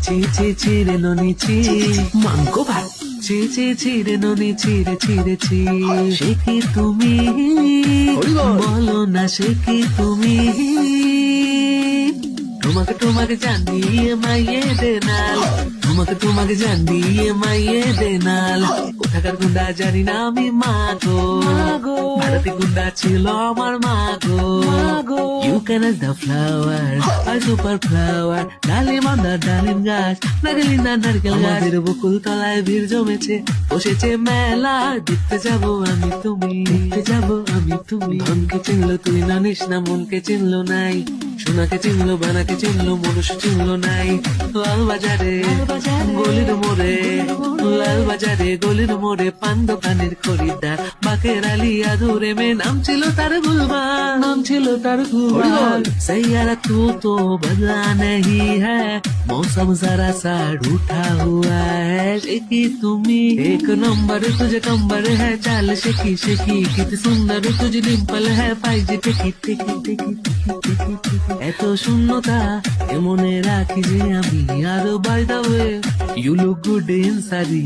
চি চি চিরে ননি চি মাংকো ভাত চি চি চিরে ননি চিরে চিরে চি সে কি তুমি বলো না সে কি তুমি তোমাকে জানিয়ে মাইয়ে দেনাল তোমাকে জানিয়ে মাইয়ে দেনাল কোথাকার গুন্ডা জানি না আমি মাগো ভারতী গুন্ডা ছিল আমার মাগো you can as the flower আর super flower dalim on the dalim গাছ নারকেলিনা নারকেল গাছের বকুল তলায় ভিড় জমেছে বসেছে মেলা দেখতে যাবো আমি তুমি ধনকে চিনলো তুই জানিস না মনকে চিনলো নাই সোনাকে চিনলো বানাকে চিনলো মনুষ্য চিনলো নাই লাল বাজারে গলির মোড়ে পান দোকানের খরিদ্দার বাকের আলী আদুরে মে নাম ছিল তার গুলবার सैयारा तू बदला नहीं है मौसम जरा सा रूठा हुआ है शेकी তুমি एक नंबर तुझे कंबर है चाल शेकी कितनी सुंदर तुझे डिम्पल है पाइजे टेकी এত শূন্যতা মনে রাখি যে আমি আর by the way you look good in সারি